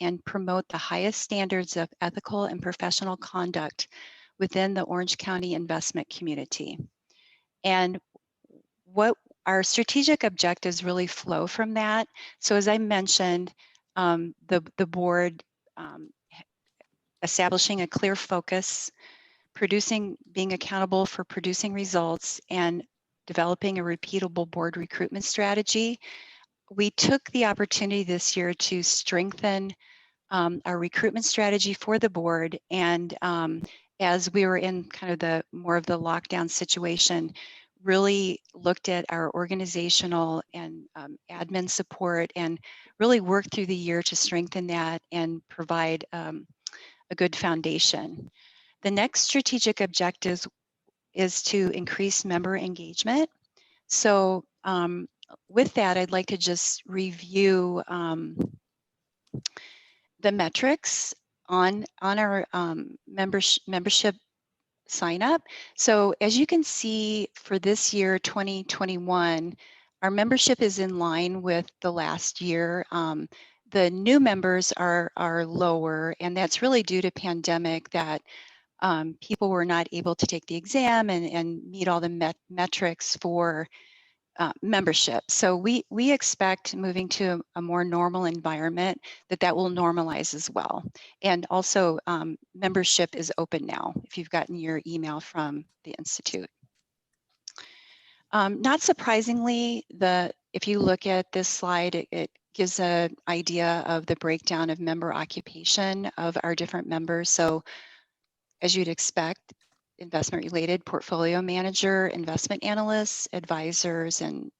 and promote the highest standards of ethical and professional conduct within the Orange County investment community. And what our strategic objectives really flow from that. So as I mentioned, the board establishing a clear focus, being accountable for producing results, and developing a repeatable board recruitment strategy. We took the opportunity this year to strengthen our recruitment strategy for the board, and as we were in kind of more of the lockdown situation, really looked at our organizational and admin support and really worked through the year to strengthen that and provide a good foundation. The next strategic objective is to increase member engagement. So with that, I'd like to just review the metrics on our membership sign up. So as you can see for this year, 2021, our membership is in line with the last year. The new members are lower, and that's really due to pandemic that people were not able to take the exam and meet all the metrics for membership. So we expect moving to a more normal environment that will normalize as well. And also membership is open now if you've gotten your email from the Institute. Not surprisingly, if you look at this slide, it gives an idea of the breakdown of member occupation of our different members. So as you'd expect, investment related, portfolio manager, investment analysts, advisors, and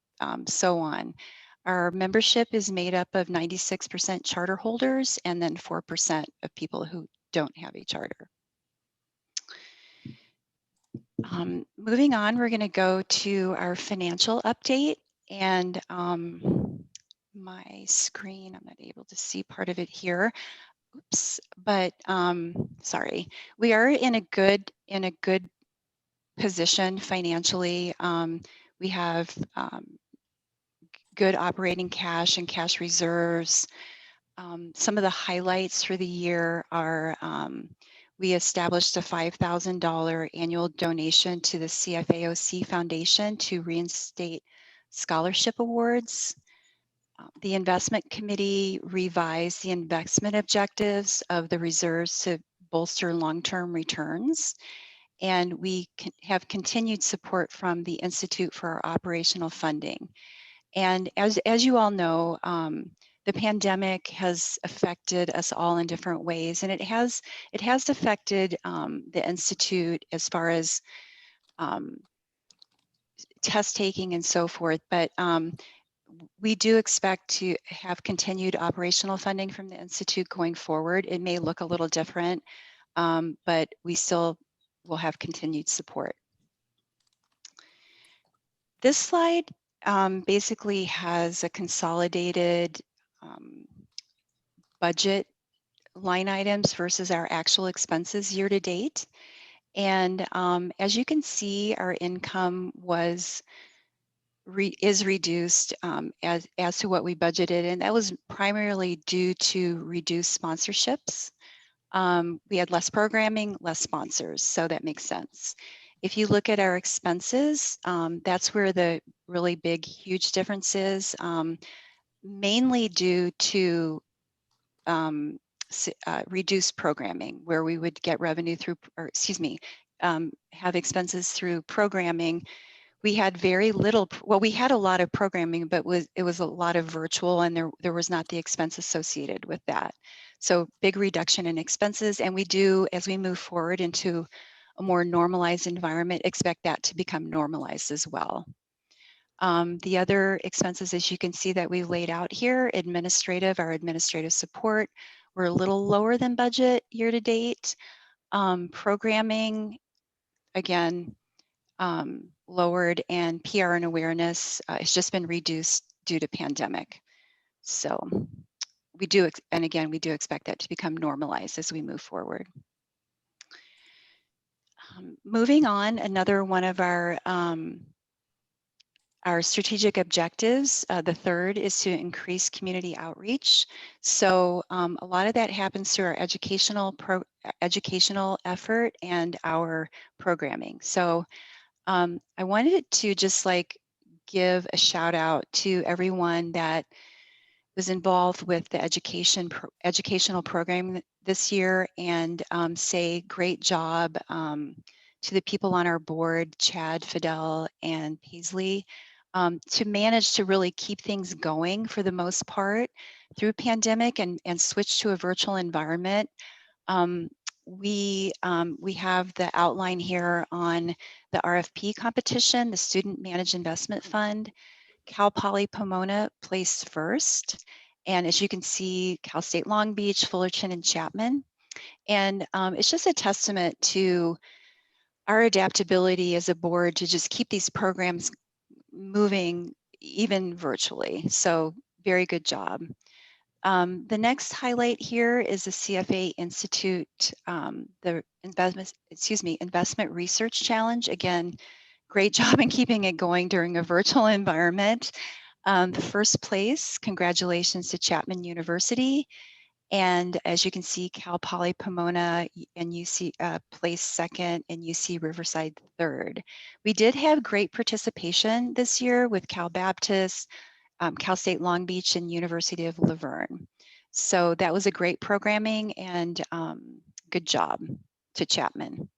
so on. Our membership is made up of 96% charter holders and then 4% of people who don't have a charter. Moving on, we're going to go to our financial update, and my screen, I'm not able to see part of it here. Oops, but sorry. We are in a good position financially. We have good operating cash and cash reserves. Some of the highlights for the year are we established a $5,000 annual donation to the CFAOC Foundation to reinstate scholarship awards. The investment committee revised the investment objectives of the reserves to bolster long-term returns. And we have continued support from the Institute for our operational funding. And as you all know, the pandemic has affected us all in different ways, and it has affected the Institute as far as test taking and so forth. But we do expect to have continued operational funding from the Institute going forward. It may look a little different, but we still will have continued support. This slide basically has a consolidated budget line items versus our actual expenses year to date. And as you can see, our income is reduced as to what we budgeted, and that was primarily due to reduced sponsorships. We had less programming, less sponsors, so that makes sense. If you look at our expenses, that's where the really big, huge difference is, mainly due to reduced programming, where we would get revenue through, or excuse me, have expenses through programming. We had very little, well, we had a lot of programming, but it was a lot of virtual, and there was not the expense associated with that. So big reduction in expenses, and we do, as we move forward into a more normalized environment, expect that to become normalized as well. The other expenses, as you can see that we laid out here, our administrative support, we're a little lower than budget year to date. Programming, again, lowered, and PR and awareness has just been reduced due to pandemic. So we do, and again, we do expect that to become normalized as we move forward. Moving on, another one of our Our strategic objectives, the third is to increase community outreach. So a lot of that happens through our educational effort and our programming. So I wanted to just like give a shout out to everyone that was involved with the educational program this year, and say great job to the people on our board, Chad, Fidel, and Paisley, to manage to really keep things going for the most part through pandemic and switch to a virtual environment. Um, we have the outline here on the RFP competition, the Student Managed Investment Fund. Cal Poly Pomona placed first. And as you can see, Cal State Long Beach, Fullerton, and Chapman. And it's just a testament to our adaptability as a board to just keep these programs moving even virtually. So very good job. The next highlight here is the CFA Institute, the Investment Research Challenge. Again, great job in keeping it going during a virtual environment. The first place, congratulations to Chapman University. And as you can see, Cal Poly Pomona and UC placed second and UC Riverside third. We did have great participation this year with Cal Baptist, Cal State Long Beach, and University of Laverne. So that was a great programming, and good job to Chapman.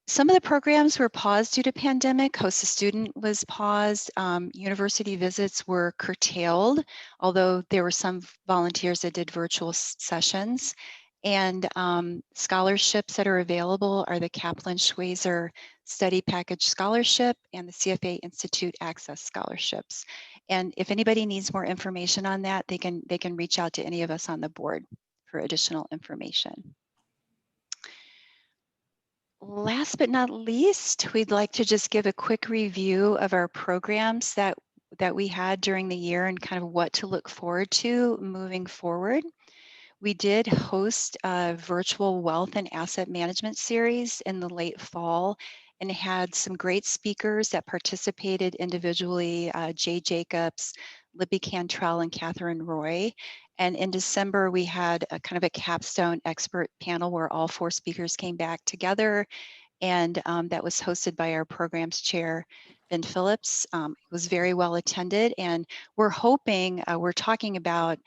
Some of the programs were paused due to pandemic. Host a Student was paused. University visits were curtailed, although there were some volunteers that did virtual sessions. And scholarships that are available are the Kaplan Schweizer Study Package Scholarship and the CFA Institute Access Scholarships. And if anybody needs more information on that, they can reach out to any of us on the board for additional information. Last but not least, we'd like to just give a quick review of our programs that we had during the year and kind of what to look forward to moving forward. We did host a virtual wealth and asset management series in the late fall and had some great speakers that participated individually, Jay Jacobs, Libby Cantrell, and Catherine Roy. And in December, we had a kind of a capstone expert panel where all 4 speakers came back together, and that was hosted by our programs chair, Ben Phillips. It was very well attended, and we're hoping, we're talking about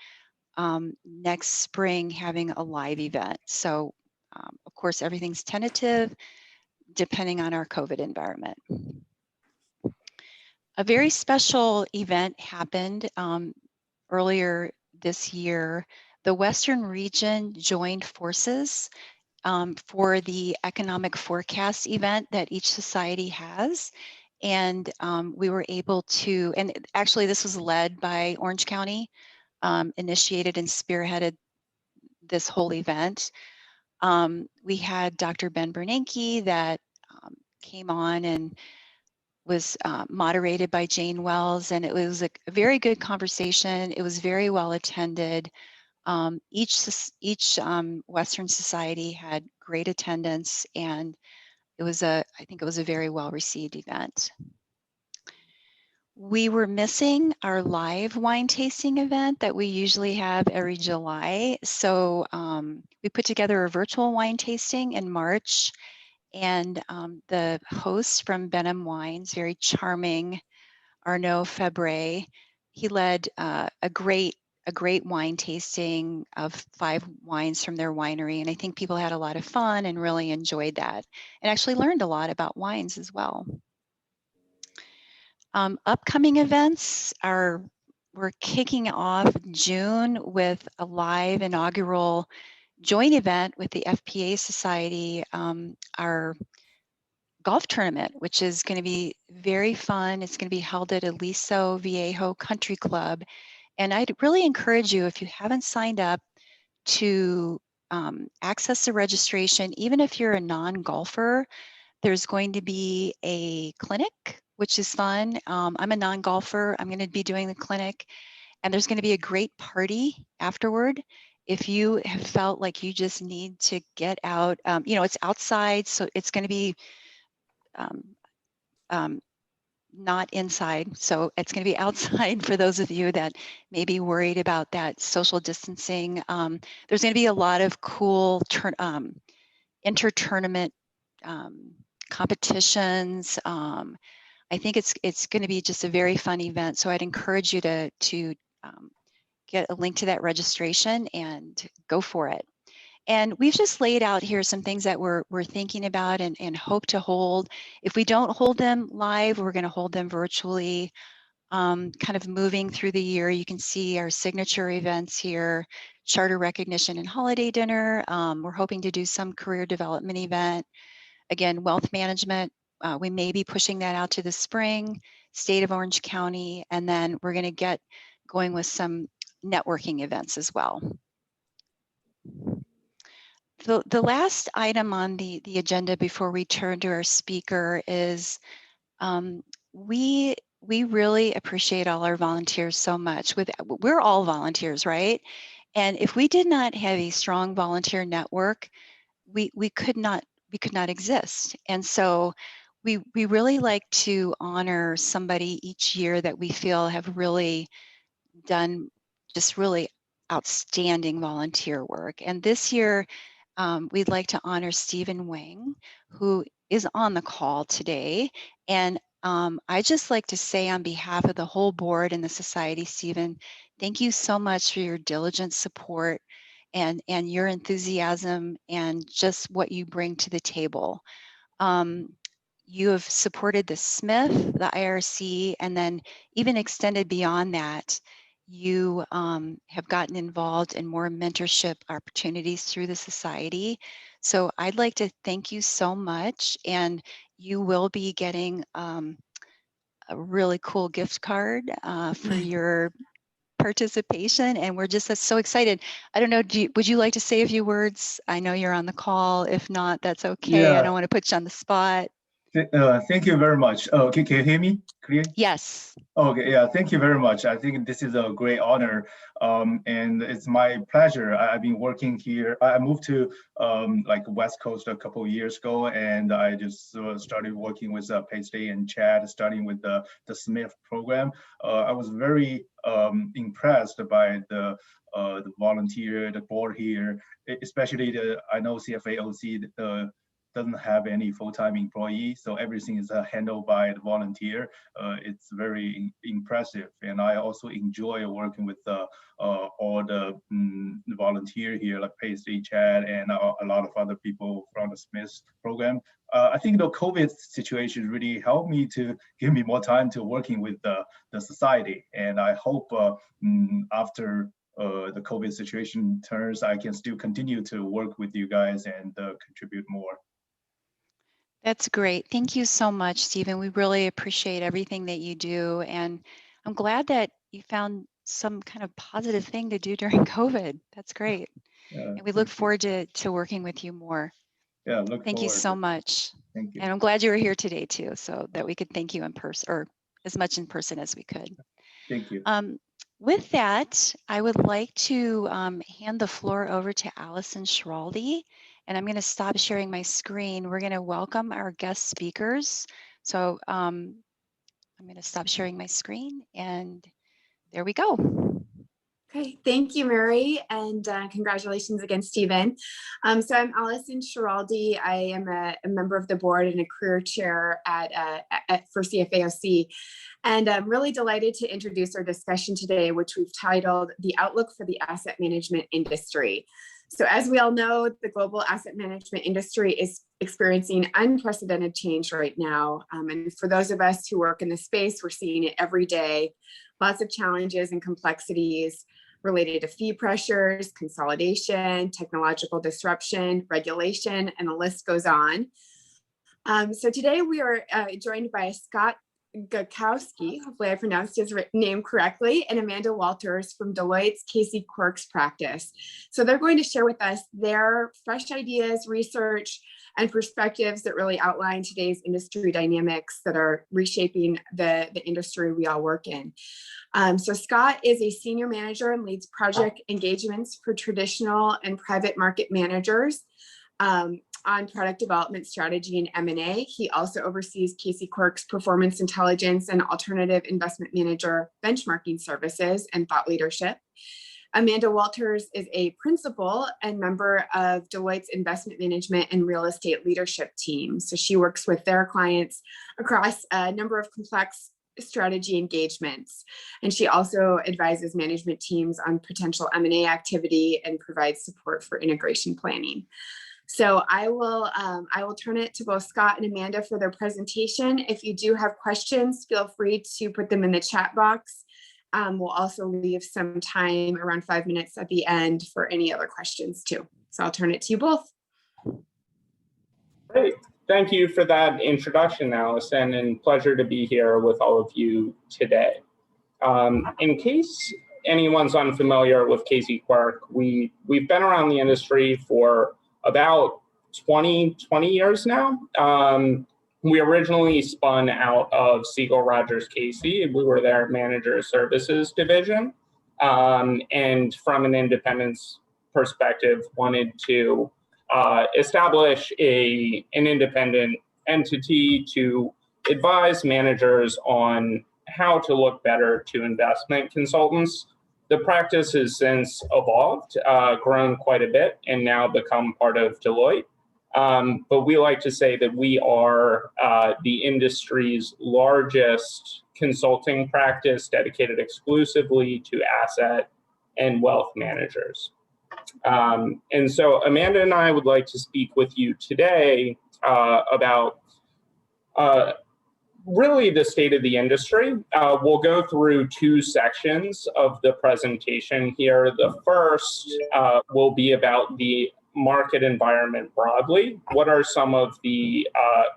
next spring having a live event. So of course, everything's tentative depending on our COVID environment. A very special event happened earlier this year. The Western region joined forces for the economic forecast event that each society has. And we were able to, and actually this was led by Orange County, initiated and spearheaded this whole event. We had Dr. Ben Bernanke that came on and was moderated by Jane Wells, and it was a very good conversation. It was very well attended. Each Western society had great attendance, and I think it was a very well received event. We were missing our live wine tasting event that we usually have every July. So we put together a virtual wine tasting in March, and the host from Benham Wines, very charming, Arnaud Fabre, he led a great wine tasting of 5 wines from their winery. And I think people had a lot of fun and really enjoyed that, and actually learned a lot about wines as well. Upcoming events we're kicking off June with a live inaugural joint event with the FPA Society, our golf tournament, which is going to be very fun. It's going to be held at Aliso Viejo Country Club. And I'd really encourage you, if you haven't signed up, to access the registration. Even if you're a non-golfer, there's going to be a clinic, which is fun. I'm a non-golfer. I'm going to be doing the clinic, and there's going to be a great party afterward. If you have felt like you just need to get out, it's outside, so it's going to be um, not inside. So it's going to be outside for those of you that may be worried about that social distancing. There's going to be a lot of cool inter-tournament competitions. I think it's going to be just a very fun event. So I'd encourage you to get a link to that registration and go for it. And we've just laid out here some things that we're thinking about and hope to hold. If we don't hold them live, we're going to hold them virtually. Kind of moving through the year, you can see our signature events here, charter recognition and holiday dinner. We're hoping to do some career development event. Again, wealth management, we may be pushing that out to the spring, state of Orange County, and then we're going to get going with some networking events as well. The last item on the agenda before we turn to our speaker is we really appreciate all our volunteers so much. We're all volunteers, right? And if we did not have a strong volunteer network, we could not exist. And so we really like to honor somebody each year that we feel have really done just really outstanding volunteer work. And this year, we'd like to honor Stephen Wang, who is on the call today. And I just like to say on behalf of the whole board and the society, Stephen, thank you so much for your diligent support and your enthusiasm and just what you bring to the table. You have supported the Smith, the IRC, and then even extended beyond that. You have gotten involved in more mentorship opportunities through the society. So I'd like to thank you so much. And you will be getting a really cool gift card for your participation. And we're just so excited. I don't know, would you like to say a few words? I know you're on the call. If not, that's okay. I don't want to put you on the spot. Thank you very much. Can you hear me clearly? Yes. Okay, yeah, thank you very much. I think this is a great honor, and it's my pleasure. I've been working here. I moved to like West Coast a couple of years ago, and I just started working with Pay State and Chad, starting with the Smith program. I was very impressed by the volunteer, the board here, especially I know CFA OC doesn't have any full-time employee, so everything is handled by the volunteer. It's very impressive, and I also enjoy working with all the volunteer here, like Paisley, Chad, and a lot of other people from the Smith program. I think the COVID situation really helped me to give me more time to working with the society, and I hope after the COVID situation turns, I can still continue to work with you guys and contribute more. That's great. Thank you so much, Stephen. We really appreciate everything that you do. And I'm glad that you found some kind of positive thing to do during COVID. That's great. And we look forward to working with you more. Yeah, thank you so much. Thank you. And I'm glad you were here today too, so that we could thank you in person, or as much in person as we could. Thank you. With that, I would like to hand the floor over to Allison Shiraldi, and I'm going to stop sharing my screen. We're going to welcome our guest speakers. So I'm going to stop sharing my screen, and there we go. Okay, thank you, Mary, and congratulations again, Stephen. So I'm Allison Shiraldi. I am a member of the board and a career chair for CFA OC. And I'm really delighted to introduce our discussion today, which we've titled The Outlook for the Asset Management Industry. So as we all know, the global asset management industry is experiencing unprecedented change right now. And for those of us who work in the space, we're seeing it every day. Lots of challenges and complexities related to fee pressures, consolidation, technological disruption, regulation, and the list goes on. So today we are joined by Scott Gakowski, hopefully I pronounced his name correctly, and Amanda Walters from Deloitte's Casey Quirk's practice. So they're going to share with us their fresh ideas, research, and perspectives that really outline today's industry dynamics that are reshaping the industry we all work in. So Scott is a senior manager and leads project engagements for traditional and private market managers. on product development strategy and M&A. He also oversees Casey Quirk's performance intelligence and alternative investment manager benchmarking services and thought leadership. Amanda Walters is a principal and member of Deloitte's investment management and real estate leadership team. So she works with their clients across a number of complex strategy engagements. And she also advises management teams on potential M&A activity and provides support for integration planning. So I will turn it to both Scott and Amanda for their presentation. If you do have questions, feel free to put them in the chat box. We'll also leave some time, around 5 minutes at the end, for any other questions too. So I'll turn it to you both. Great. Thank you for that introduction, Allison, and pleasure to be here with all of you today. In case anyone's unfamiliar with Casey Quirk, we've been around the industry for about 20 years now. We originally spun out of Siegel Rogers Casey. We were their manager services division. And from an independence perspective, wanted to establish an independent entity to advise managers on how to look better to investment consultants. The practice has since evolved, grown quite a bit, and now become part of Deloitte. But we like to say that we are the industry's largest consulting practice dedicated exclusively to asset and wealth managers. And so Amanda and I would like to speak with you today about really the state of the industry. We'll go through two sections of the presentation here. The first will be about the market environment broadly. What are some of the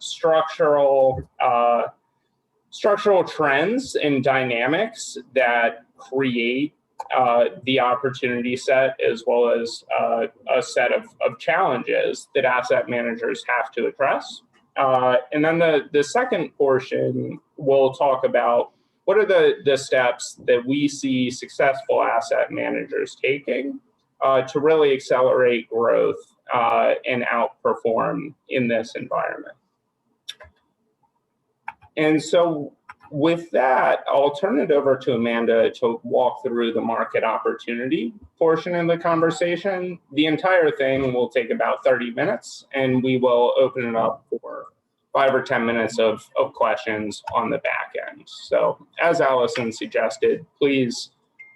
structural trends and dynamics that create the opportunity set, as well as a set of challenges that asset managers have to address? And then the second portion, we'll talk about what are the steps that we see successful asset managers taking to really accelerate growth and outperform in this environment. And so with that, I'll turn it over to Amanda to walk through the market opportunity portion of the conversation. The entire thing will take about 30 minutes, and we will open it up for 5 or 10 minutes of questions on the back end. So as Allison suggested, please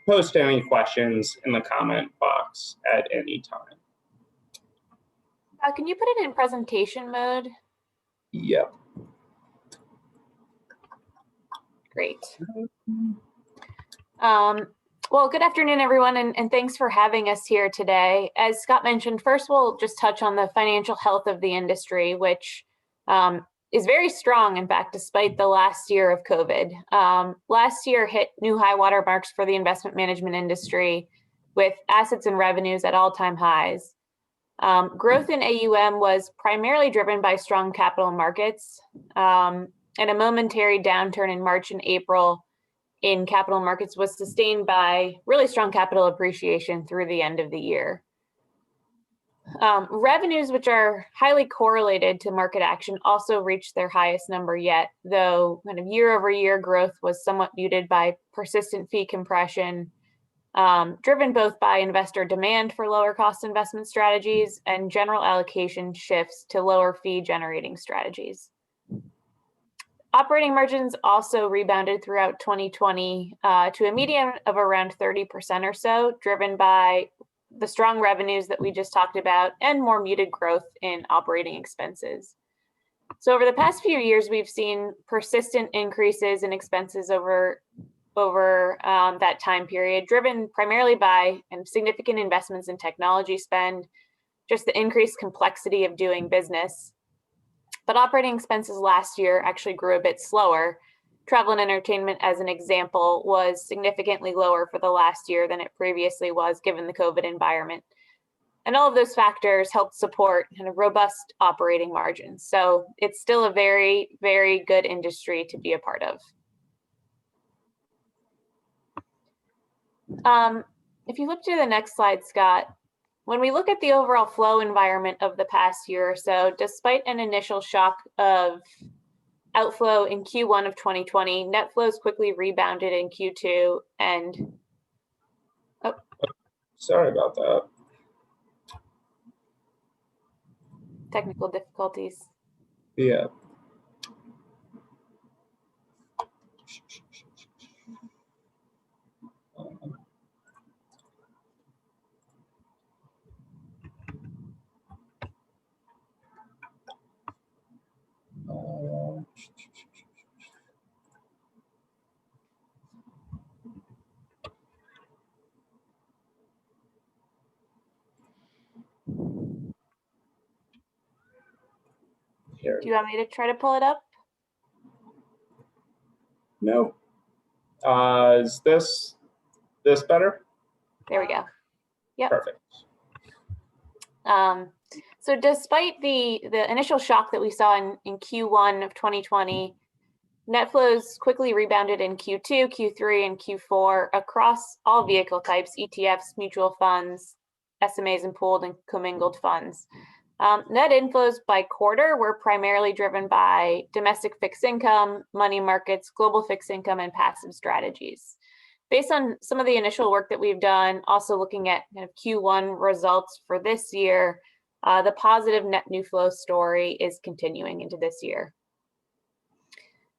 post any questions in the comment box at any time. Can you put it in presentation mode? Yep. Great. Well, good afternoon, everyone, and thanks for having us here today. As Scott mentioned, first we'll just touch on the financial health of the industry, which is very strong, in fact, despite the last year of COVID. Last year hit new high water marks for the investment management industry, with assets and revenues at all-time highs. Growth in AUM was primarily driven by strong capital markets, and a momentary downturn in March and April in capital markets was sustained by really strong capital appreciation through the end of the year. Revenues, which are highly correlated to market action, also reached their highest number yet, though kind of year-over-year growth was somewhat muted by persistent fee compression, driven both by investor demand for lower cost investment strategies and general allocation shifts to lower fee generating strategies. Operating margins also rebounded throughout 2020 to a median of around 30% or so, driven by the strong revenues that we just talked about and more muted growth in operating expenses. So over the past few years, we've seen persistent increases in expenses over that time period, driven primarily by significant investments in technology spend, just the increased complexity of doing business. But operating expenses last year actually grew a bit slower. Travel and entertainment, as an example, was significantly lower for the last year than it previously was, given the COVID environment. And all of those factors helped support kind of robust operating margins. So it's still a very, very good industry to be a part of. If you look to the next slide, Scott, when we look at the overall flow environment of the past year or so, despite an initial shock of outflow in Q1 of 2020, net flows quickly rebounded in Q2 and Sorry about that. technical difficulties. Yeah. Here. Do you want me to try to pull it up? No. Is this better? There we go. Yep. Perfect. So despite the initial shock that we saw in Q1 of 2020, net flows quickly rebounded in Q2, Q3, and Q4 across all vehicle types, ETFs, mutual funds, SMAs, and pooled and commingled funds. Net inflows by quarter were primarily driven by domestic fixed income, money markets, global fixed income, and passive strategies. Based on some of the initial work that we've done, also looking at kind of Q1 results for this year, the positive net new flow story is continuing into this year.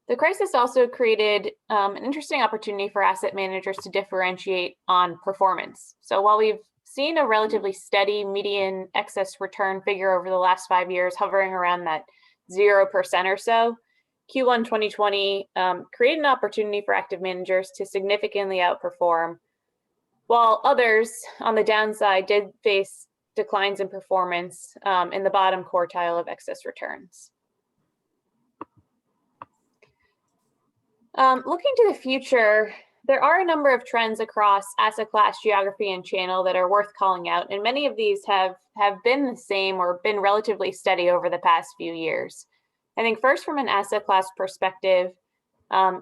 The crisis also created an interesting opportunity for asset managers to differentiate on performance. So while we've seen a relatively steady median excess return figure over the last 5 years, hovering around that 0% or so, Q1 2020 created an opportunity for active managers to significantly outperform, while others on the downside did face declines in performance in the bottom quartile of excess returns. Looking to the future, there are a number of trends across asset class, geography, and channel that are worth calling out, and many of these have been the same or been relatively steady over the past few years. I think first, from an asset class perspective,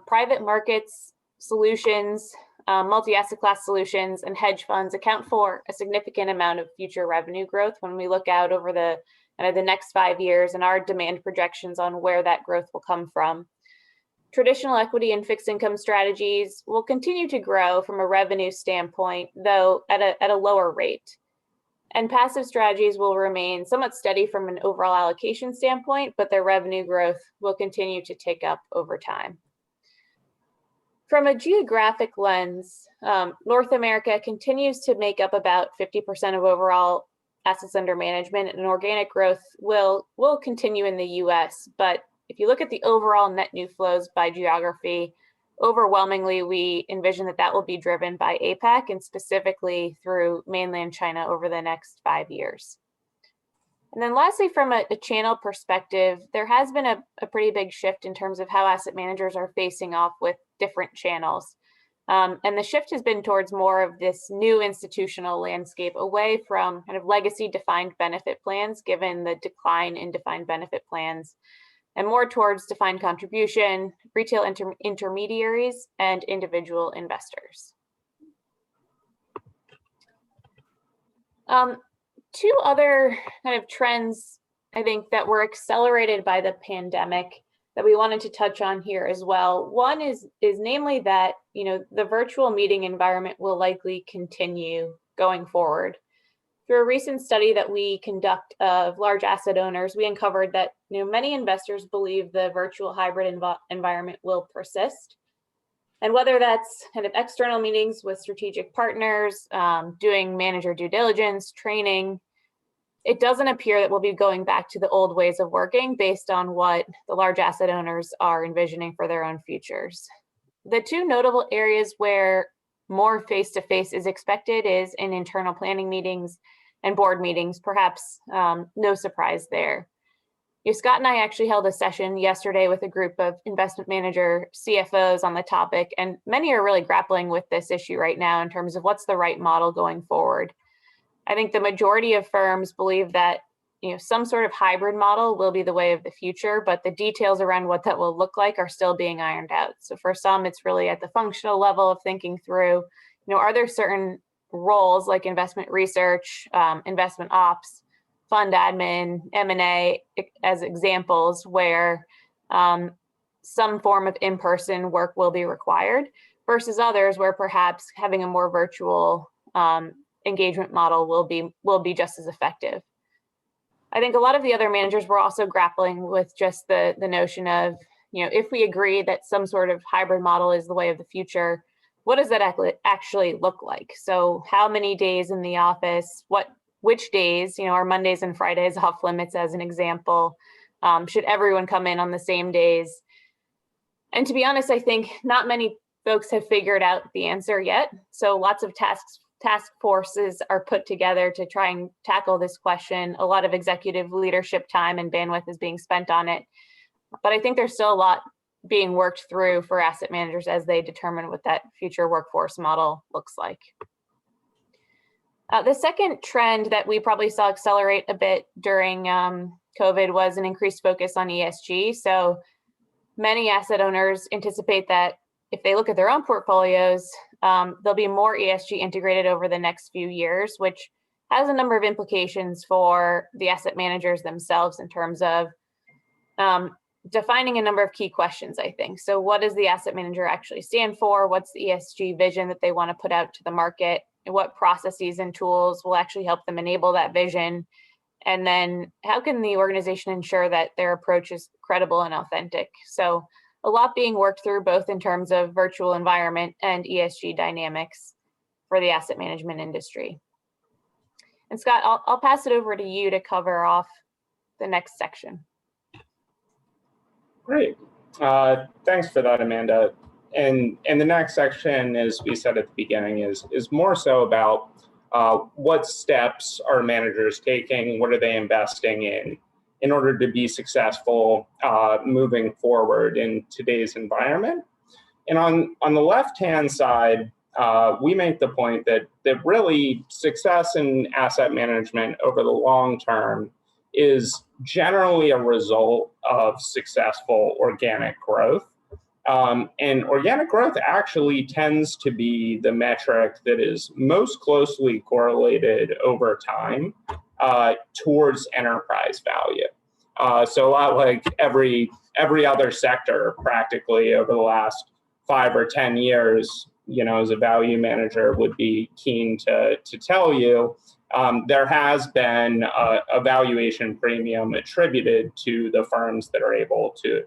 private markets solutions, multi-asset class solutions, and hedge funds account for a significant amount of future revenue growth when we look out over the next 5 years and our demand projections on where that growth will come from. Traditional equity and fixed income strategies will continue to grow from a revenue standpoint, though at a lower rate. And passive strategies will remain somewhat steady from an overall allocation standpoint, but their revenue growth will continue to tick up over time. From a geographic lens, North America continues to make up about 50% of overall assets under management, and organic growth will continue in the US. But if you look at the overall net new flows by geography, overwhelmingly, we envision that will be driven by APAC and specifically through mainland China over the next 5 years. And then lastly, from a channel perspective, there has been a pretty big shift in terms of how asset managers are facing off with different channels. And the shift has been towards more of this new institutional landscape, away from kind of legacy defined benefit plans, given the decline in defined benefit plans, and more towards defined contribution, retail intermediaries, and individual investors. Two other kind of trends, I think, that were accelerated by the pandemic that we wanted to touch on here as well. One is namely that, the virtual meeting environment will likely continue going forward. Through a recent study that we conduct of large asset owners, we uncovered that many investors believe the virtual hybrid environment will persist. And whether that's kind of external meetings with strategic partners, doing manager due diligence, training, it doesn't appear that we'll be going back to the old ways of working based on what the large asset owners are envisioning for their own futures. The two notable areas where more face-to-face is expected is in internal planning meetings and board meetings, perhaps no surprise there. Scott and I actually held a session yesterday with a group of investment manager CFOs on the topic, and many are really grappling with this issue right now in terms of what's the right model going forward. I think the majority of firms believe that some sort of hybrid model will be the way of the future, but the details around what that will look like are still being ironed out. So for some, it's really at the functional level of thinking through, are there certain roles like investment research, investment ops, fund admin, M&A as examples where some form of in-person work will be required, versus others where perhaps having a more virtual engagement model will be just as effective. I think a lot of the other managers were also grappling with just the notion of, if we agree that some sort of hybrid model is the way of the future, what does that actually look like? So how many days in the office, which days, are Mondays and Fridays off limits as an example? Should everyone come in on the same days? And to be honest, I think not many folks have figured out the answer yet. So lots of task forces are put together to try and tackle this question. A lot of executive leadership time and bandwidth is being spent on it. But I think there's still a lot being worked through for asset managers as they determine what that future workforce model looks like. The second trend that we probably saw accelerate a bit during COVID was an increased focus on ESG. So many asset owners anticipate that if they look at their own portfolios, there'll be more ESG integrated over the next few years, which has a number of implications for the asset managers themselves in terms of defining a number of key questions, I think. So what does the asset manager actually stand for? What's the ESG vision that they want to put out to the market? And what processes and tools will actually help them enable that vision? And then how can the organization ensure that their approach is credible and authentic? So a lot being worked through both in terms of virtual environment and ESG dynamics for the asset management industry. And Scott, I'll pass it over to you to cover off the next section. Great. Thanks for that, Amanda. And the next section, as we said at the beginning, is more so about what steps are managers taking, what are they investing in order to be successful moving forward in today's environment. And on the left-hand side, we make the point that really success in asset management over the long term is generally a result of successful organic growth. And organic growth actually tends to be the metric that is most closely correlated over time towards enterprise value. So a lot like every other sector practically over the last 5 or 10 years, as a value manager would be keen to tell you, there has been a valuation premium attributed to the firms that are able to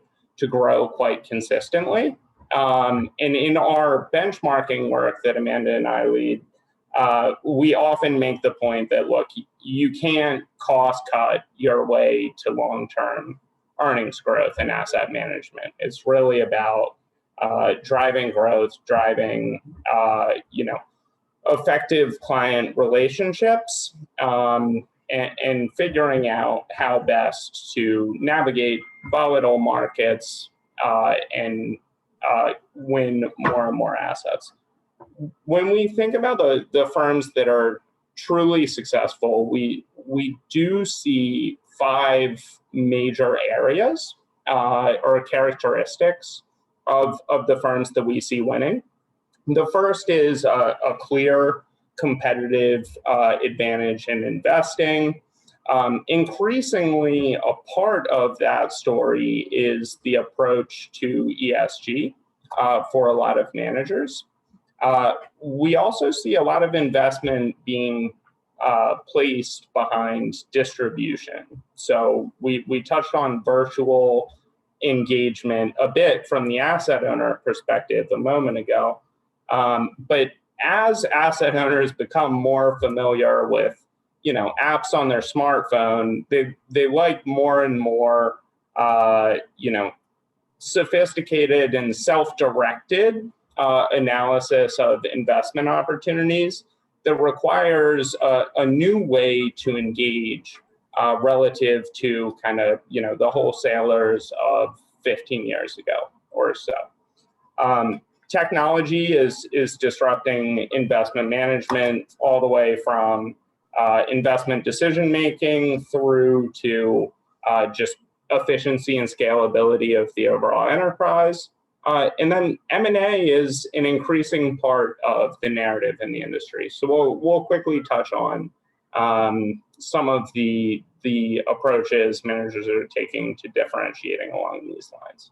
grow quite consistently. And in our benchmarking work that Amanda and I lead, we often make the point that, look, you can't cost cut your way to long-term earnings growth in asset management. It's really about driving growth, driving, effective client relationships, and figuring out how best to navigate volatile markets and win more and more assets. When we think about the firms that are truly successful, we do see 5 major areas or characteristics of the firms that we see winning. The first is a clear competitive advantage in investing. Increasingly, a part of that story is the approach to ESG for a lot of managers. We also see a lot of investment being placed behind distribution. So we touched on virtual engagement a bit from the asset owner perspective a moment ago. But as asset owners become more familiar with, apps on their smartphone, they like more and more, sophisticated and self-directed analysis of investment opportunities that requires a new way to engage relative to kind of, the wholesalers of 15 years ago or so. Technology is disrupting investment management all the way from investment decision-making through to just efficiency and scalability of the overall enterprise. And then M&A is an increasing part of the narrative in the industry. So we'll quickly touch on some of the approaches managers are taking to differentiating along these lines.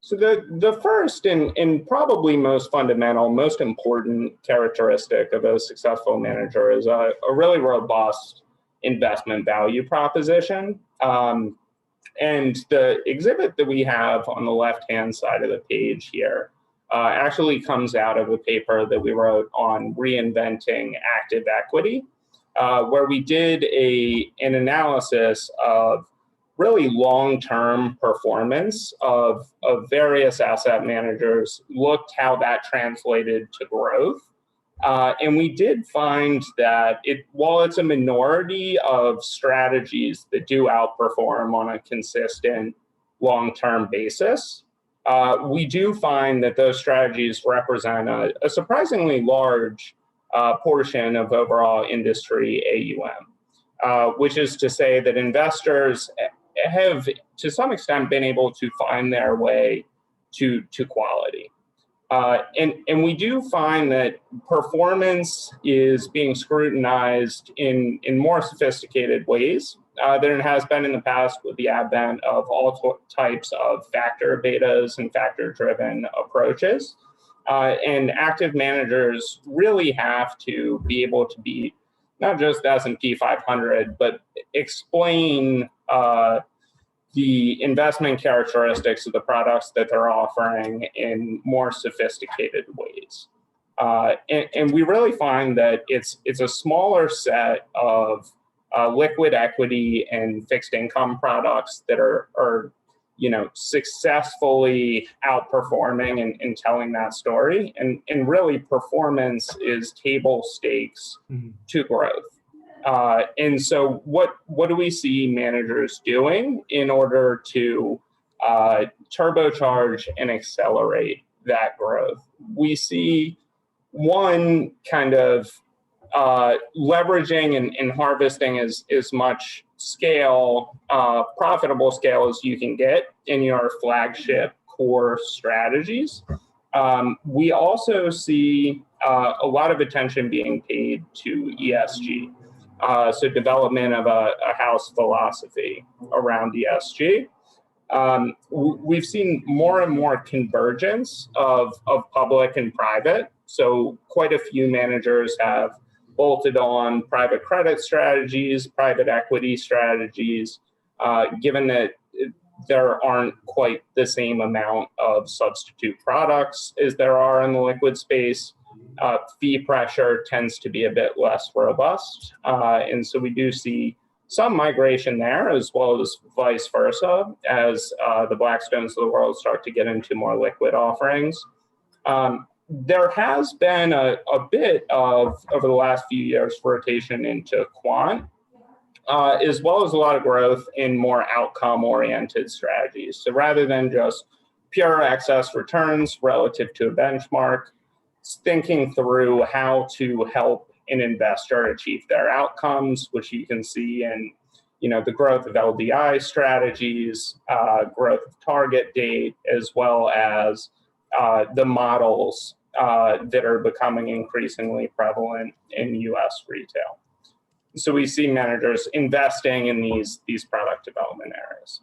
So the first and probably most fundamental, most important characteristic of a successful manager is a really robust investment value proposition. And the exhibit that we have on the left-hand side of the page here actually comes out of a paper that we wrote on reinventing active equity, where we did an analysis of really long-term performance of various asset managers, looked how that translated to growth. And we did find that while it's a minority of strategies that do outperform on a consistent long-term basis, we do find that those strategies represent a surprisingly large portion of overall industry AUM, which is to say that investors have, to some extent, been able to find their way to quality. And we do find that performance is being scrutinized in more sophisticated ways than it has been in the past with the advent of all types of factor betas and factor-driven approaches. And active managers really have to be able to beat not just S&P 500, but explain the investment characteristics of the products that they're offering in more sophisticated ways. And we really find that it's a smaller set of liquid equity and fixed income products that are successfully outperforming and telling that story. And really performance is table stakes to growth. And so what do we see managers doing in order to turbocharge and accelerate that growth? We see one kind of leveraging and harvesting as much scale, profitable scale as you can get in your flagship core strategies. We also see a lot of attention being paid to ESG. So development of a house philosophy around ESG. We've seen more and more convergence of public and private. So quite a few managers have bolted on private credit strategies, private equity strategies, given that there aren't quite the same amount of substitute products as there are in the liquid space. Fee pressure tends to be a bit less robust. And so we do see some migration there, as well as vice versa, as the Blackstones of the world start to get into more liquid offerings. There has been a bit of, over the last few years, rotation into quant, as well as a lot of growth in more outcome-oriented strategies. So rather than just pure excess returns relative to a benchmark, thinking through how to help an investor achieve their outcomes, which you can see in the growth of LDI strategies, growth of target date, as well as the models that are becoming increasingly prevalent in US retail. So we see managers investing in these product development areas.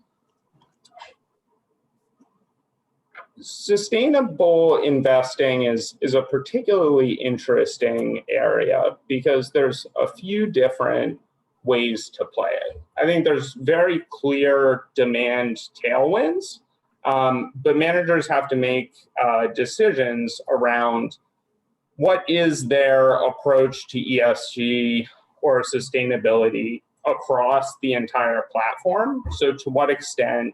Sustainable investing is a particularly interesting area because there's a few different ways to play it. I think there's very clear demand tailwinds, but managers have to make decisions around what is their approach to ESG or sustainability across the entire platform. So to what extent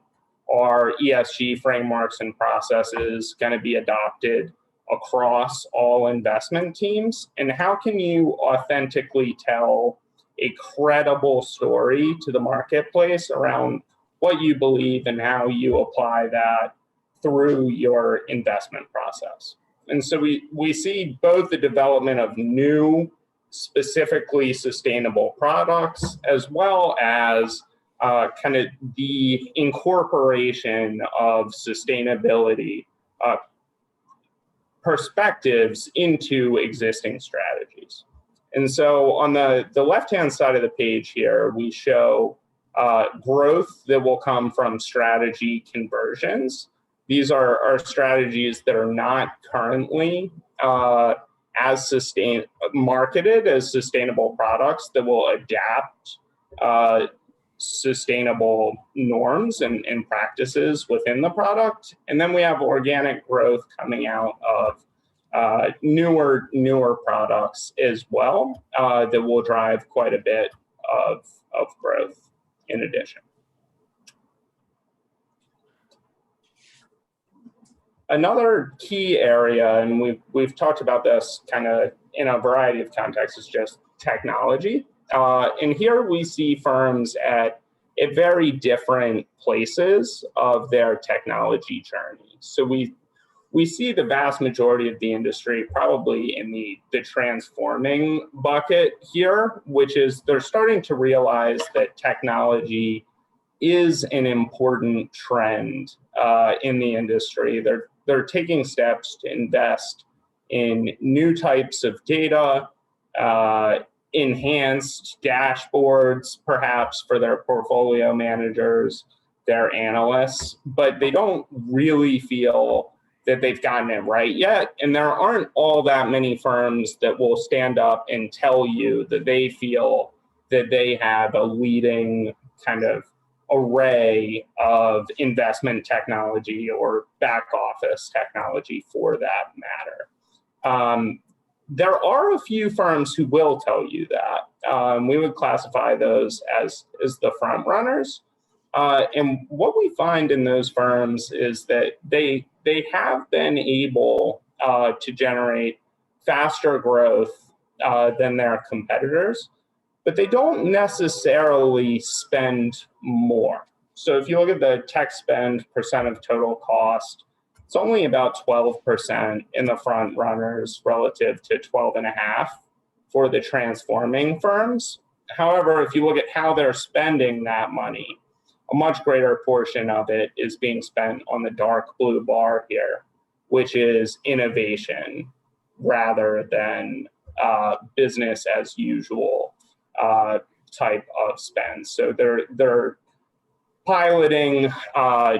are ESG frameworks and processes going to be adopted across all investment teams? And how can you authentically tell a credible story to the marketplace around what you believe and how you apply that through your investment process? And so we see both the development of new specifically sustainable products, as well as kind of the incorporation of sustainability perspectives into existing strategies. And so on the left-hand side of the page here, we show growth that will come from strategy conversions. These are strategies that are not currently marketed as sustainable products that will adapt sustainable norms and practices within the product. And then we have organic growth coming out of newer products as well that will drive quite a bit of growth in addition. Another key area, and we've talked about this kind of in a variety of contexts, is just technology. And here we see firms at very different places of their technology journey. So we see the vast majority of the industry probably in the transforming bucket here, which is they're starting to realize that technology is an important trend in the industry. They're taking steps to invest in new types of data, enhanced dashboards, perhaps for their portfolio managers, their analysts, but they don't really feel that they've gotten it right yet. And there aren't all that many firms that will stand up and tell you that they feel that they have a leading kind of array of investment technology or back office technology for that matter. There are a few firms who will tell you that. We would classify those as the front runners. And what we find in those firms is that they have been able to generate faster growth than their competitors, but they don't necessarily spend more. So if you look at the tech spend percent of total cost, it's only about 12% in the front runners relative to 12.5% for the transforming firms. However, if you look at how they're spending that money, a much greater portion of it is being spent on the dark blue bar here, which is innovation rather than business as usual type of spend. So they're piloting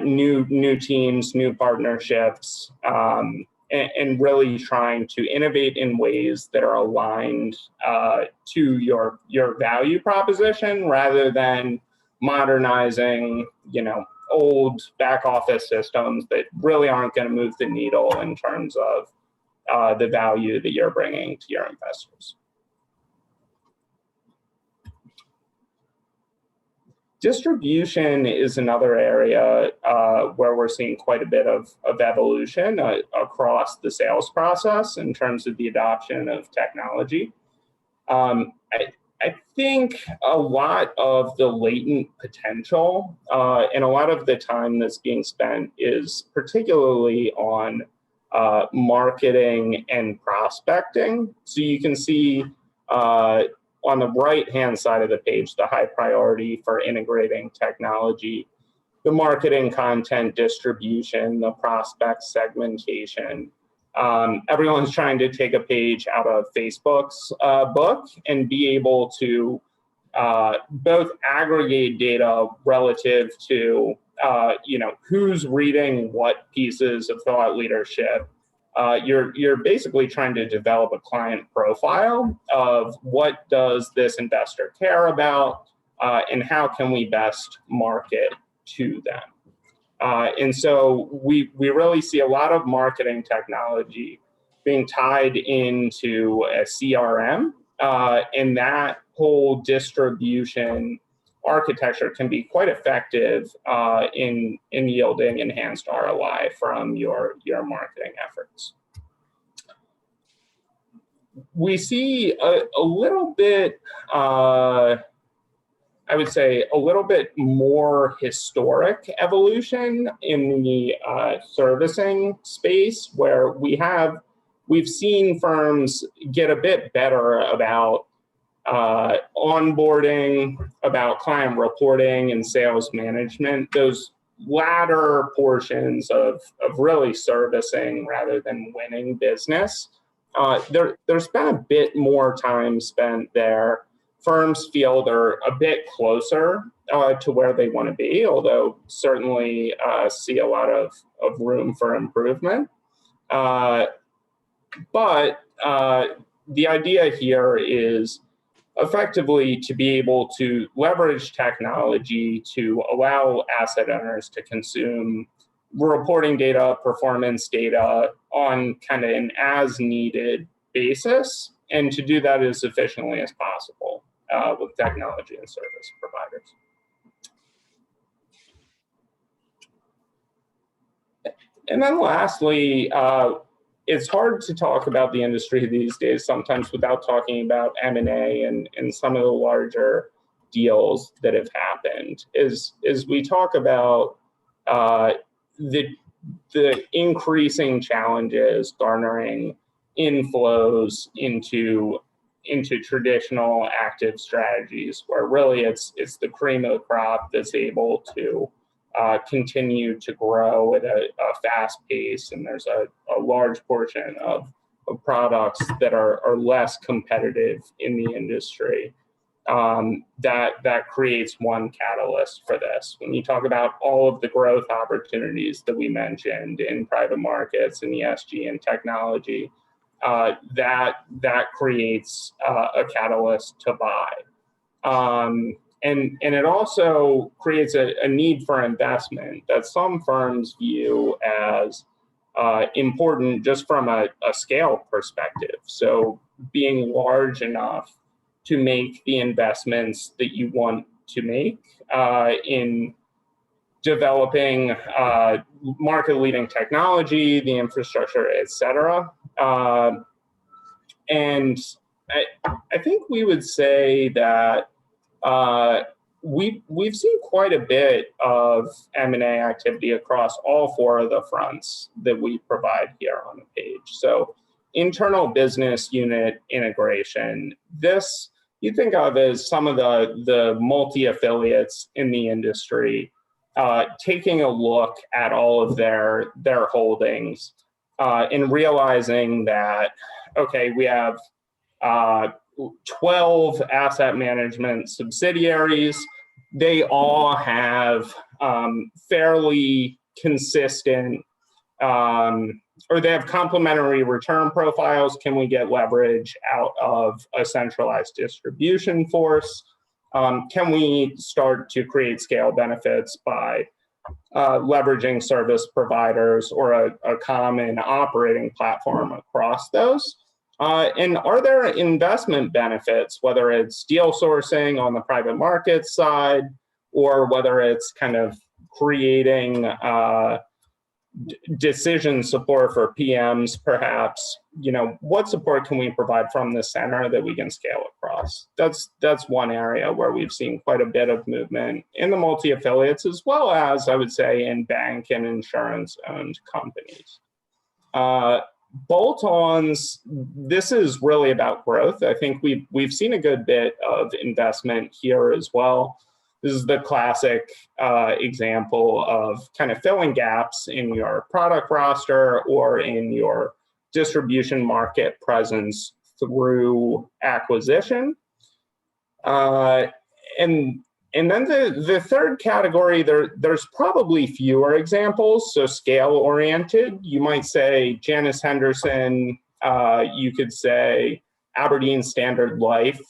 new teams, new partnerships, and really trying to innovate in ways that are aligned to your value proposition rather than modernizing, old back office systems that really aren't going to move the needle in terms of the value that you're bringing to your investors. Distribution is another area where we're seeing quite a bit of evolution across the sales process in terms of the adoption of technology. I think a lot of the latent potential and a lot of the time that's being spent is particularly on marketing and prospecting. So you can see on the right-hand side of the page, the high priority for integrating technology, the marketing content distribution, the prospect segmentation. Everyone's trying to take a page out of Facebook's book and be able to both aggregate data relative to who's reading what pieces of thought leadership. You're basically trying to develop a client profile of what does this investor care about and how can we best market to them. And so we really see a lot of marketing technology being tied into a CRM, and that whole distribution architecture can be quite effective in yielding enhanced ROI from your marketing efforts. We see a little bit, I would say, a little bit more historic evolution in the servicing space, where we have we've seen firms get a bit better about onboarding, about client reporting and sales management, those latter portions of really servicing rather than winning business. There's been a bit more time spent there. Firms feel they're a bit closer to where they want to be, although certainly see a lot of room for improvement. But the idea here is effectively to be able to leverage technology to allow asset owners to consume reporting data, performance data on kind of an as-needed basis, and to do that as efficiently as possible with technology and service providers. And then lastly, it's hard to talk about the industry these days sometimes without talking about M&A and some of the larger deals that have happened. As we talk about the increasing challenges garnering inflows into traditional active strategies, where really it's the cream of the crop that's able to continue to grow at a fast pace, and there's a large portion of products that are less competitive in the industry. That creates one catalyst for this. When you talk about all of the growth opportunities that we mentioned in private markets and ESG and technology, that creates a catalyst to buy. And it also creates a need for investment that some firms view as important just from a scale perspective. So being large enough to make the investments that you want to make in developing market-leading technology, the infrastructure, et cetera. And I think we would say that we've seen quite a bit of M&A activity across all four of the fronts that we provide here on the page. So internal business unit integration, this you think of as some of the multi-affiliates in the industry taking a look at all of their holdings and realizing that, okay, we have 12 asset management subsidiaries. They all have fairly consistent, or they have complementary return profiles. Can we get leverage out of a centralized distribution force? Can we start to create scale benefits by leveraging service providers or a common operating platform across those? And are there investment benefits, whether it's deal sourcing on the private market side, or whether it's kind of creating decision support for PMs, perhaps? You know, what support can we provide from the center that we can scale across? That's one area where we've seen quite a bit of movement in the multi-affiliates, as well as, I would say, in bank and insurance-owned companies. Bolt-ons, this is really about growth. I think we've seen a good bit of investment here as well. This is the classic example of kind of filling gaps in your product roster or in your distribution market presence through acquisition. And then the third category, there's probably fewer examples, so scale-oriented. You might say Janus Henderson, you could say Aberdeen Standard Life.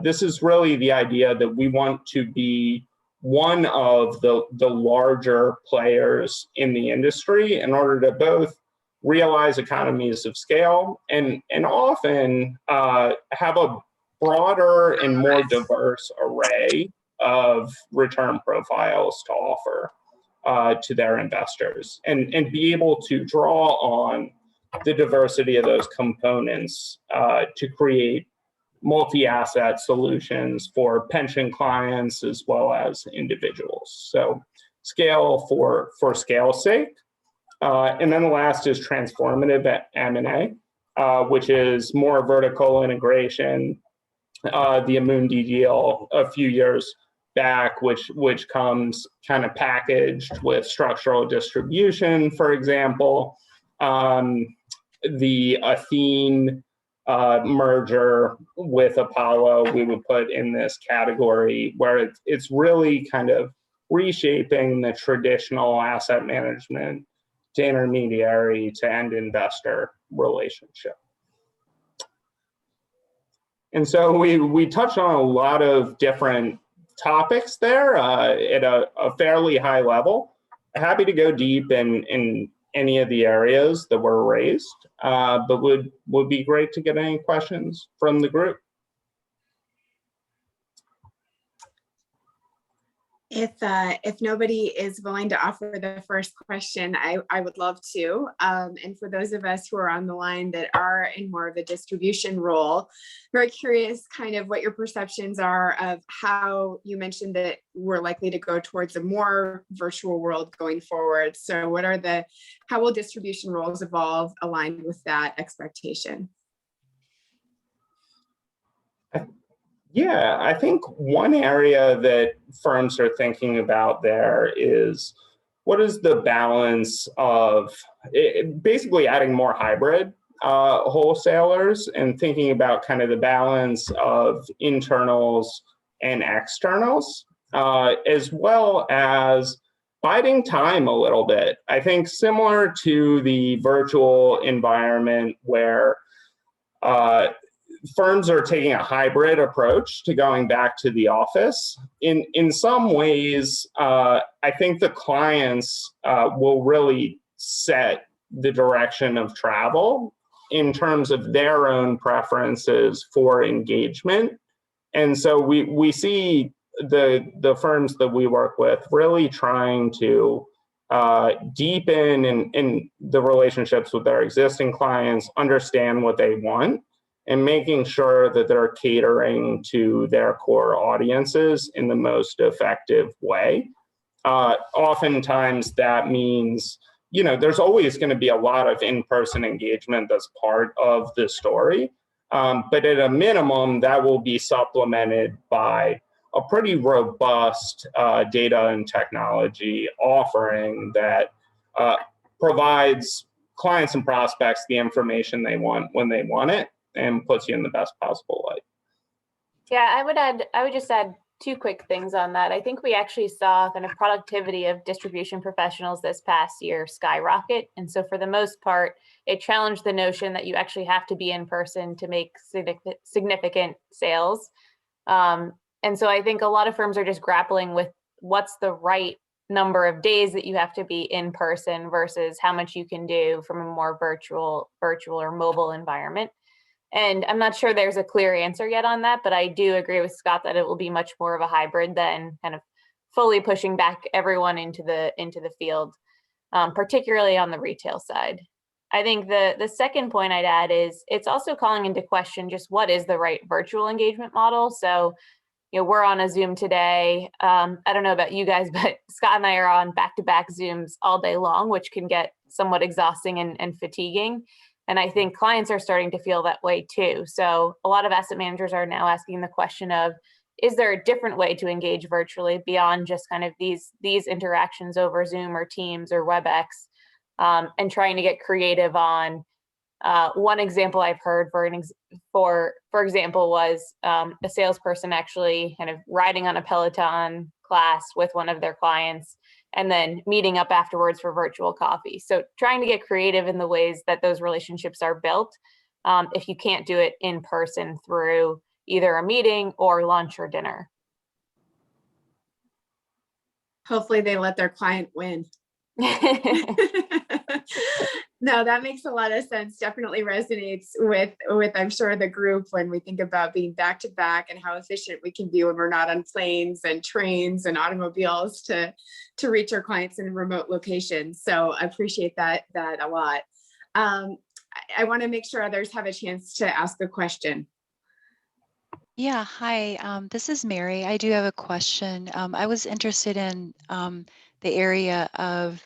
This is really the idea that we want to be one of the larger players in the industry in order to both realize economies of scale and often have a broader and more diverse array of return profiles to offer to their investors, and be able to draw on the diversity of those components to create multi-asset solutions for pension clients as well as individuals. So scale for scale's sake. And then the last is transformative M&A. which is more vertical integration. The Amundi deal a few years back, which comes kind of packaged with structural distribution, for example. The Athene merger with Apollo, we would put in this category where it's really kind of reshaping the traditional asset management to intermediary to end investor relationship. And so we touched on a lot of different topics there at a fairly high level. Happy to go deep in any of the areas that were raised, but would be great to get any questions from the group. If nobody is willing to offer the first question, I would love to. And for those of us who are on the line that are in more of a distribution role, very curious kind of what your perceptions are of how you mentioned that we're likely to go towards a more virtual world going forward. So what are how will distribution roles evolve aligned with that expectation? Yeah, I think one area that firms are thinking about there is what is the balance of basically adding more hybrid wholesalers and thinking about kind of the balance of internals and externals, as well as biding time a little bit. I think similar to the virtual environment where firms are taking a hybrid approach to going back to the office. In some ways, I think the clients will really set the direction of travel in terms of their own preferences for engagement. And so we see the firms that we work with really trying to deepen in the relationships with their existing clients, understand what they want, and making sure that they're catering to their core audiences in the most effective way. Oftentimes that means, there's always going to be a lot of in-person engagement that's part of the story. But at a minimum, that will be supplemented by a pretty robust data and technology offering that provides clients and prospects the information they want when they want it, and puts you in the best possible light. Yeah, I would just add two quick things on that. I think we actually saw kind of productivity of distribution professionals this past year skyrocket. And so for the most part, it challenged the notion that you actually have to be in person to make significant sales. And so I think a lot of firms are just grappling with what's the right number of days that you have to be in person versus how much you can do from a more virtual or mobile environment. And I'm not sure there's a clear answer yet on that, but I do agree with Scott that it will be much more of a hybrid than kind of fully pushing back everyone into the field, particularly on the retail side. I think the second point I'd add is it's also calling into question just what is the right virtual engagement model. So, we're on a Zoom today. I don't know about you guys, but Scott and I are on back-to-back Zooms all day long, which can get somewhat exhausting and fatiguing. And I think clients are starting to feel that way too. So a lot of asset managers are now asking the question of, is there a different way to engage virtually beyond just kind of these interactions over Zoom or Teams or WebEx, and trying to get creative on one example I've heard for example was a salesperson actually kind of riding on a Peloton class with one of their clients and then meeting up afterwards for virtual coffee. So trying to get creative in the ways that those relationships are built, if you can't do it in person through either a meeting or lunch or dinner. Hopefully they let their client win. No, that makes a lot of sense. Definitely resonates with I'm sure the group when we think about being back to back and how efficient we can be when we're not on planes and trains and automobiles to reach our clients in remote locations. So I appreciate that a lot. I want to make sure others have a chance to ask a question. Yeah, hi, this is Mary. I do have a question. I was interested in the area of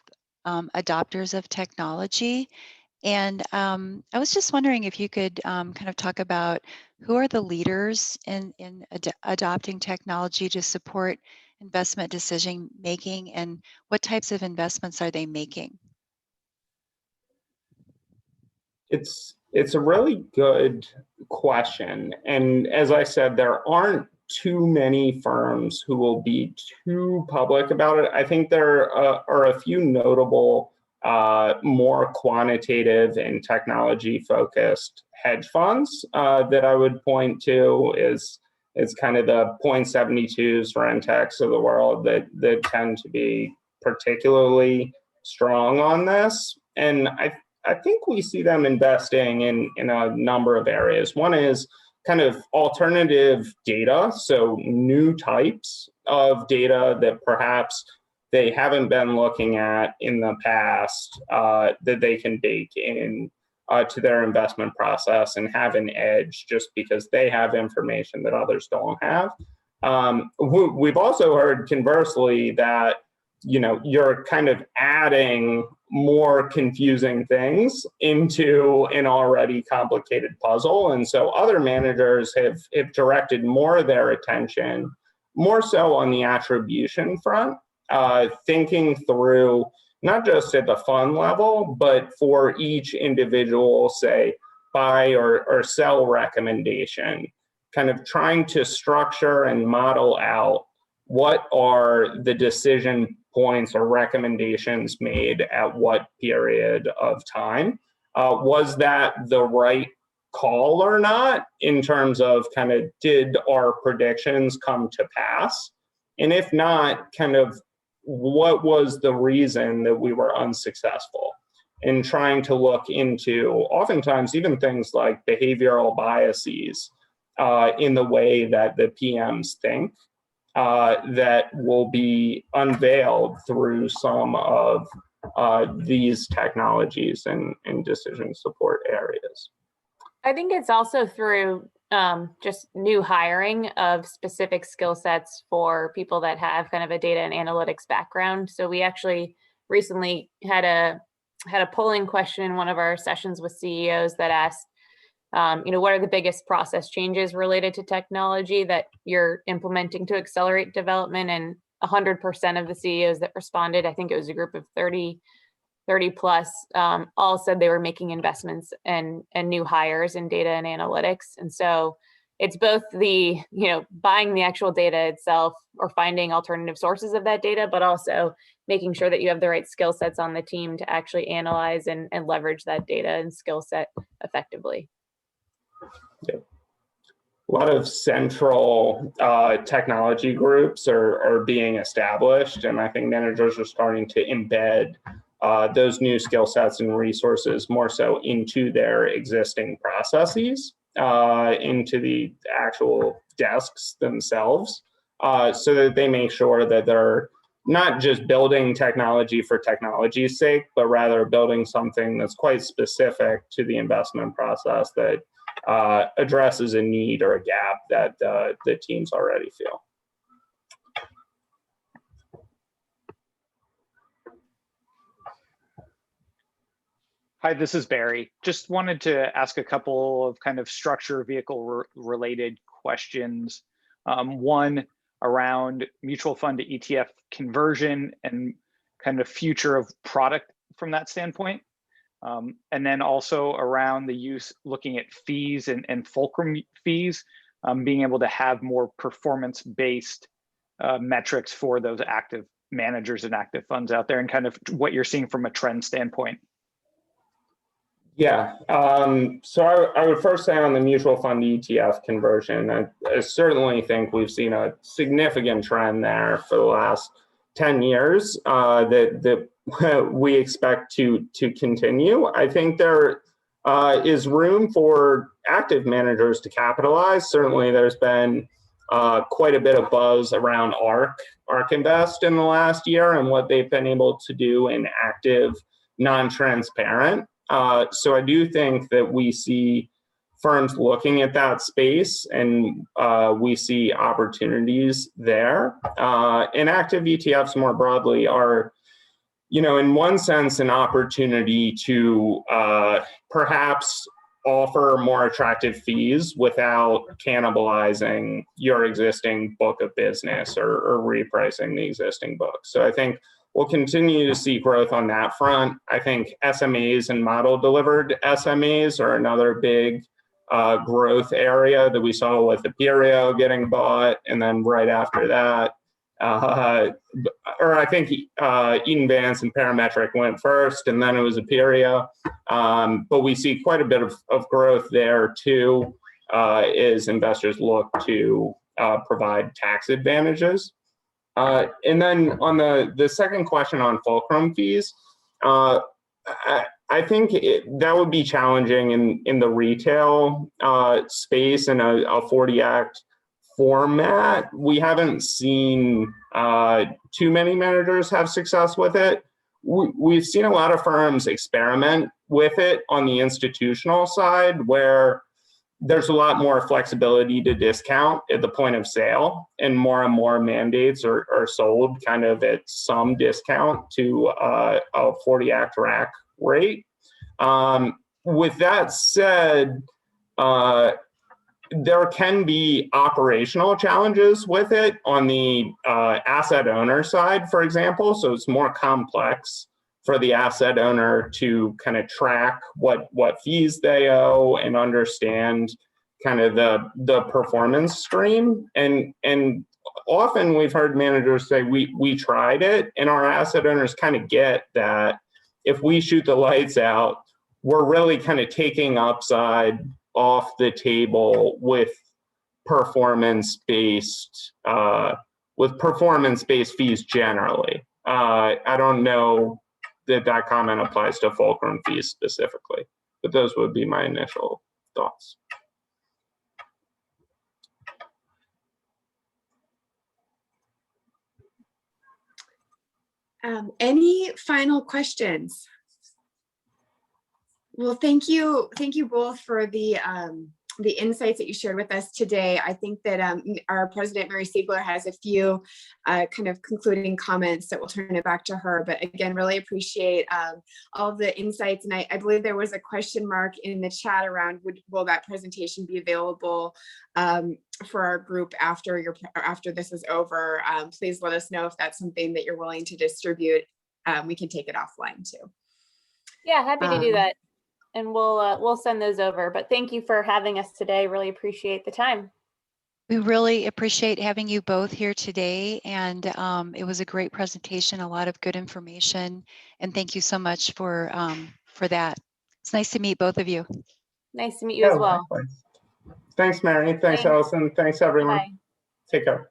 adopters of technology And I was just wondering if you could kind of talk about who are the leaders in adopting technology to support investment decision making, and what types of investments are they making? It's a really good question. And as I said, there aren't too many firms who will be too public about it. I think there are a few notable more quantitative and technology focused hedge funds that I would point to is kind of the 0.72s Rentex of the world that tend to be particularly strong on this. And I think we see them investing in a number of areas. One is kind of alternative data, so new types of data that perhaps they haven't been looking at in the past that they can bake in to their investment process and have an edge just because they have information that others don't have. We've also heard conversely that you're kind of adding more confusing things into an already complicated puzzle. And so other managers have directed more of their attention, more so on the attribution front, thinking through not just at the fund level, but for each individual, say, buy or sell recommendation, kind of trying to structure and model out what are the decision points or recommendations made at what period of time. Was that the right call or not in terms of kind of did our predictions come to pass? And if not, kind of what was the reason that we were unsuccessful in trying to look into oftentimes even things like behavioral biases in the way that the PMs think. That will be unveiled through some of these technologies and decision support areas. I think it's also through just new hiring of specific skill sets for people that have kind of a data and analytics background. So we actually recently had a polling question in one of our sessions with CEOs that asked, what are the biggest process changes related to technology that you're implementing to accelerate development? And 100% of the CEOs that responded, I think it was a group of 30 plus, all said they were making investments and new hires in data and analytics. And so it's both the, buying the actual data itself or finding alternative sources of that data, but also making sure that you have the right skill sets on the team to actually analyze and leverage that data and skill set effectively. Yep. A lot of central technology groups are being established, and I think managers are starting to embed those new skill sets and resources more so into their existing processes, into the actual desks themselves, so that they make sure that they're not just building technology for technology's sake, but rather building something that's quite specific to the investment process that addresses a need or a gap that the teams already feel. Hi, this is Barry. Just wanted to ask a couple of kind of structure vehicle related questions. One around mutual fund to ETF conversion and kind of future of product from that standpoint. And then also around the use, looking at fees and fulcrum fees, being able to have more performance-based metrics for those active managers and active funds out there, and kind of what you're seeing from a trend standpoint. Yeah, so I would first say on the mutual fund ETF conversion, I certainly think we've seen a significant trend there for the last 10 years that we expect to continue. I think there is room for active managers to capitalize. Certainly there's been quite a bit of buzz around ARK Invest in the last year and what they've been able to do in active, non-transparent. So I do think that we see firms looking at that space, and we see opportunities there. And active ETFs more broadly are in one sense, an opportunity to perhaps offer more attractive fees without cannibalizing your existing book of business or repricing the existing book. So I think we'll continue to see growth on that front. I think SMAs and model delivered SMAs are another big growth area that we saw with Aperio getting bought, and then right after that, or I think Eaton Vance and Parametric went first, and then it was Aperio. But we see quite a bit of growth there too, as investors look to provide tax advantages. And then on the second question on fulcrum fees, I think that would be challenging in the retail space in a 40 Act format. We haven't seen too many managers have success with it. We've seen a lot of firms experiment with it on the institutional side, where there's a lot more flexibility to discount at the point of sale, and more mandates are sold kind of at some discount to a 40 Act rack rate. With that said, there can be operational challenges with it on the asset owner side, for example. So it's more complex for the asset owner to kind of track what fees they owe and understand kind of the performance stream. And often we've heard managers say, we tried it, and our asset owners kind of get that if we shoot the lights out, we're really kind of taking upside off the table with performance-based fees generally. I don't know that comment applies to fulcrum fees specifically, but those would be my initial thoughts. Any final questions? Well, thank you both for the insights that you shared with us today. I think that our president, Mary Siegler, has a few kind of concluding comments that we'll turn it back to her. But again, really appreciate all the insights. And I believe there was a question mark in the chat around, will that presentation be available for our group after this is over? Please let us know if that's something that you're willing to distribute. We can take it offline too. Yeah, happy to do that. And we'll send those over. But thank you for having us today. Really appreciate the time. We really appreciate having you both here today. And it was a great presentation, a lot of good information. And thank you so much for that. It's nice to meet both of you. Nice to meet you as well. Likewise. Thanks, Mary. Thanks, Allison. Thanks, everyone. Bye. Take care.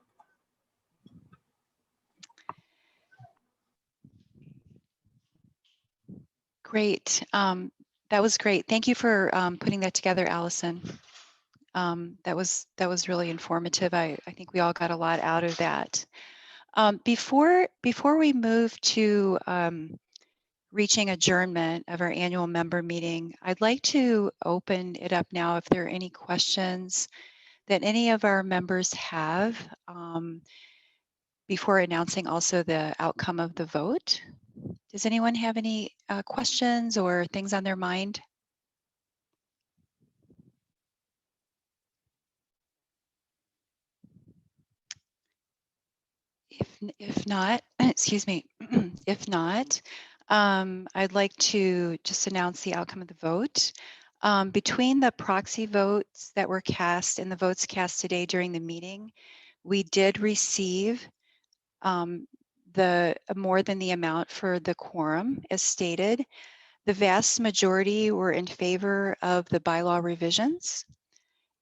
Great. That was great. Thank you for putting that together, Allison. That was really informative. I think we all got a lot out of that. Before we move to reaching adjournment of our annual member meeting, I'd like to open it up now if there are any questions that any of our members have before announcing also the outcome of the vote. Does anyone have any questions or things on their mind? If not, excuse me, if not, I'd like to just announce the outcome of the vote. Between the proxy votes that were cast and the votes cast today during the meeting, we did receive more than the amount for the quorum as stated. The vast majority were in favor of the bylaw revisions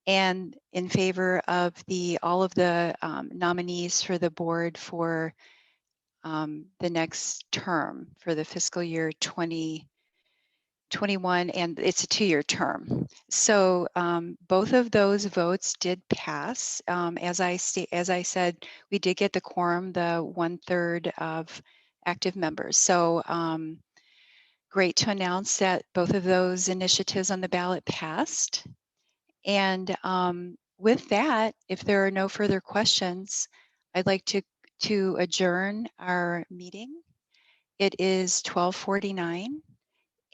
and in favor of all of the nominees for the board for the next term for the fiscal year 2021, and it's a 2-year term. So both of those votes did pass. As I said, we did get the quorum, the 1/3 of active members. So great to announce that both of those initiatives on the ballot passed. And with that, if there are no further questions, I'd like to adjourn our meeting. It is 12:49.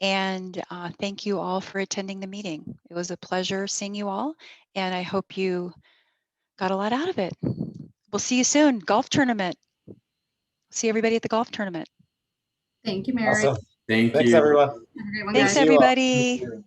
And thank you all for attending the meeting. It was a pleasure seeing you all, and I hope you got a lot out of it. We'll see you soon. Golf tournament. See everybody at the golf tournament. Thank you, Mary. Awesome. Thank Thanks, you. everyone. Have a great one, Thanks, guys. everybody.